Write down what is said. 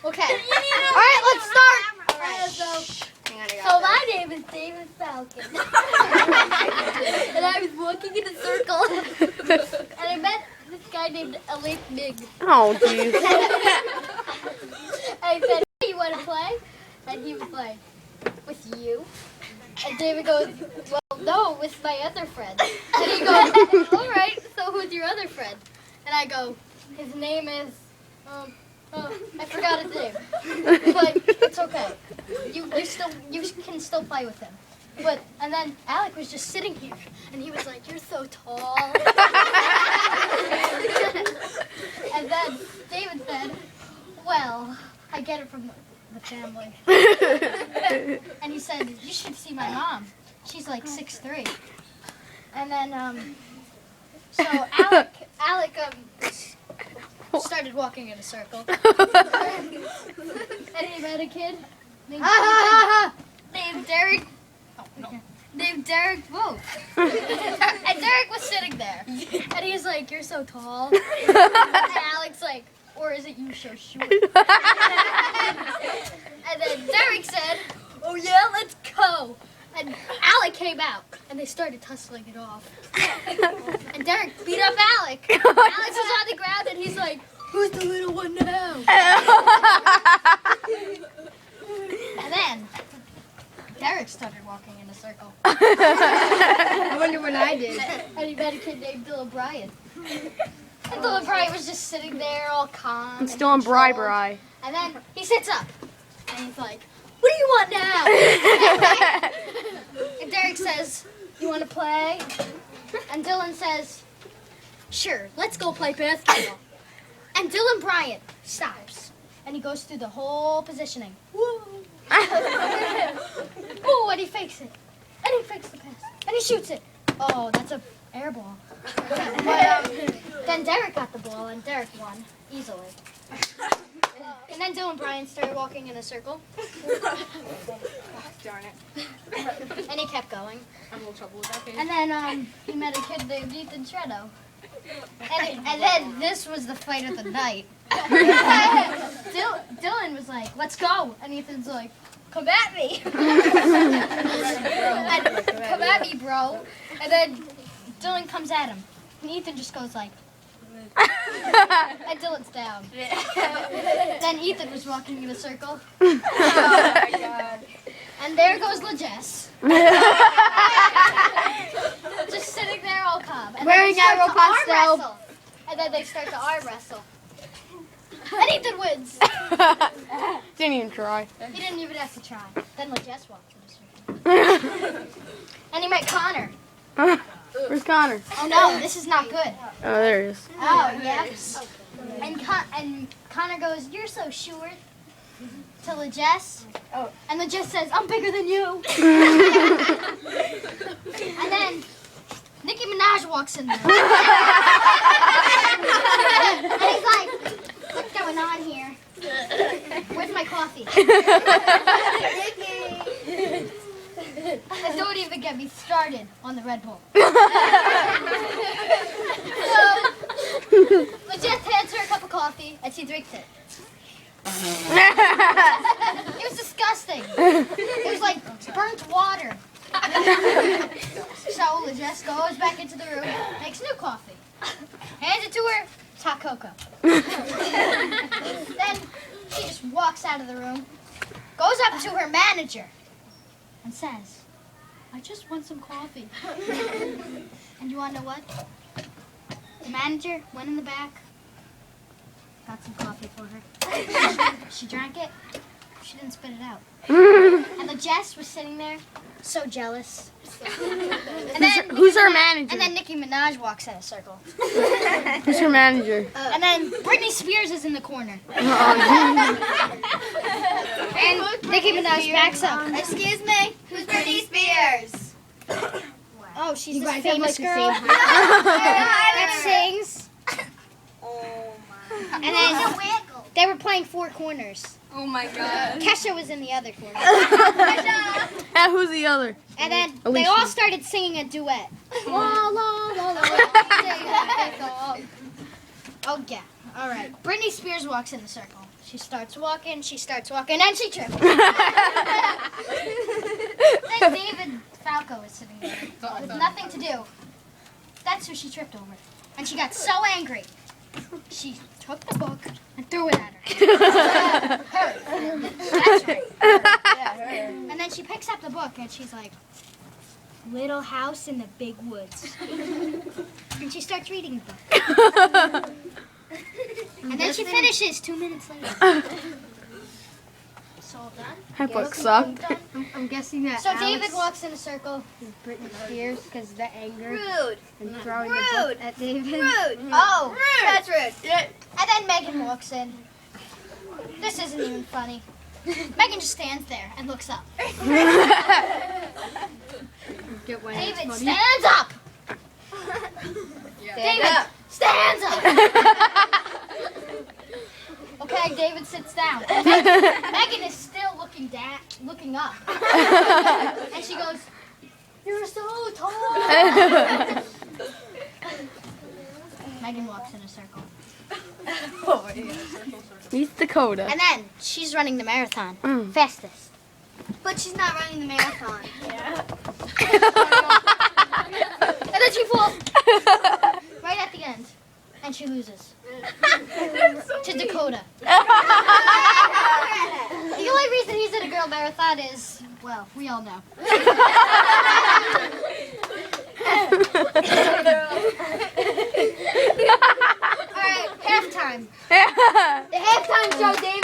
Okay. All right, let's start. All right. So my name is David Falcon. And I was walking in a circle. And I met this guy named Elliot Mig. Oh, jeez. I said, hey, you want to play? And he was like, with you? And David goes, well, no, with my other friend. And he goes, all right, so who's your other friend? And I go, his name is, I forgot his name. He's like, it's okay. You can still play with him. And then Alec was just sitting here, and he was like, you're so tall. And then David said, well, I get it from the family. And he said, you should see my mom. She's like 6'3". And then, so Alec started walking in a circle. And he met a kid named Derek. Oh, no. Named Derek Vogt. And Derek was sitting there. And he's like, you're so tall. And Alec's like, or is it you so short? And then Derek said, oh yeah, let's go. And Alec came out, and they started tussling it off. And Derek beat up Alec. Alex was on the ground, and he's like, who's the little one now? And then Derek started walking in a circle. I wonder what I did. And he met a kid named Dylan Bryant. And Dylan Bryant was just sitting there all calm. I'm still on Bri. And then he sits up, and he's like, what do you want now? And Derek says, you want to play? And Dylan says, sure, let's go play basketball. And Dylan Bryant stops, and he goes through the whole positioning. Woo! Ooh, and he fakes it. And he fakes the pass. And he shoots it. Oh, that's a air ball. But then Derek got the ball, and Derek won easily. And then Dylan Bryant started walking in a circle. Darn it. And he kept going. I'm in a little trouble with that page. And then he met a kid named Ethan Shreddo. And then this was the fight of the night. Dylan was like, let's go. And Ethan's like, come at me. And, come at me, bro. And then Dylan comes at him. And Ethan just goes like, and Dylan's down. Then Ethan was walking in a circle. Oh my god. And there goes LaJess. Just sitting there all calm. And Wearing then they start to arm Aeropostale. wrestle. And then they start to arm wrestle. And Ethan wins. Didn't even try. He didn't even have to try. Then LaJess walked in the circle. And he met Connor. Where's Connor? Oh no, this is not good. Oh, there he is. Oh, yes. And Connor goes, you're so short. To LaJess. Oh. And LaJess says, I'm bigger than you. And then Nicki Minaj walks in there. And he's like, what's going on here? Where's my coffee? Nicki. And don't even get me started on the Red Bull. So, LaJess hands her a cup of coffee, and she drinks it. It was disgusting. It was like burnt water. So LaJess goes back into the room, makes new coffee, hands it to her, it's hot cocoa. Then she just walks out of the room, goes up to her manager, and says, I just want some coffee. And you want to know what? The manager went in the back, got some coffee for her. She drank it. She didn't spit it out. And LaJess was sitting there, so jealous. And then Who's our manager? And then Nicki Minaj walks in a circle. Who's her manager? And then Britney Spears is in the corner. And Nicki Minaj backs up. Excuse me, who's Britney Spears? Oh, she's You this guys have, famous like, the girl same that sings. Oh And then they were playing Four Corners. Oh my god. Kesha was in the other corner. And who's the other? And then they Alicia. all started singing a duet. La, la, la, la, Oh, yeah. All right. Britney Spears walks in the circle. She starts walking, and she trips. Then David Falco is sitting there with nothing to do. That's who she tripped over. And she got so angry. She took the book and threw it at her. Her. That's right. And then she picks up the book and she's like, Little House in the Big Woods. And she starts reading the book. And then she finishes 2 minutes later. It's all done. That book sucked. I'm guessing that So Alex David walks in a circle. is Britney Spears because of the anger Rude. and throwing the Rude. book at David. Rude. Oh, That's rude. and then Megan walks in. This isn't even funny. Megan just stands there and looks up. Get when it's David funny. stands up. David stands up. Okay, David sits down. Megan is still looking up. And she goes, You're so tall. Megan walks in a circle. He's Dakota. And then she's running the marathon. Mm. Fastest. But she's not running the marathon. And then she falls right at the end. And she loses. To Dakota. The only reason he's in a girl marathon is, well, we all know. Alright, halftime. The halftime show, David.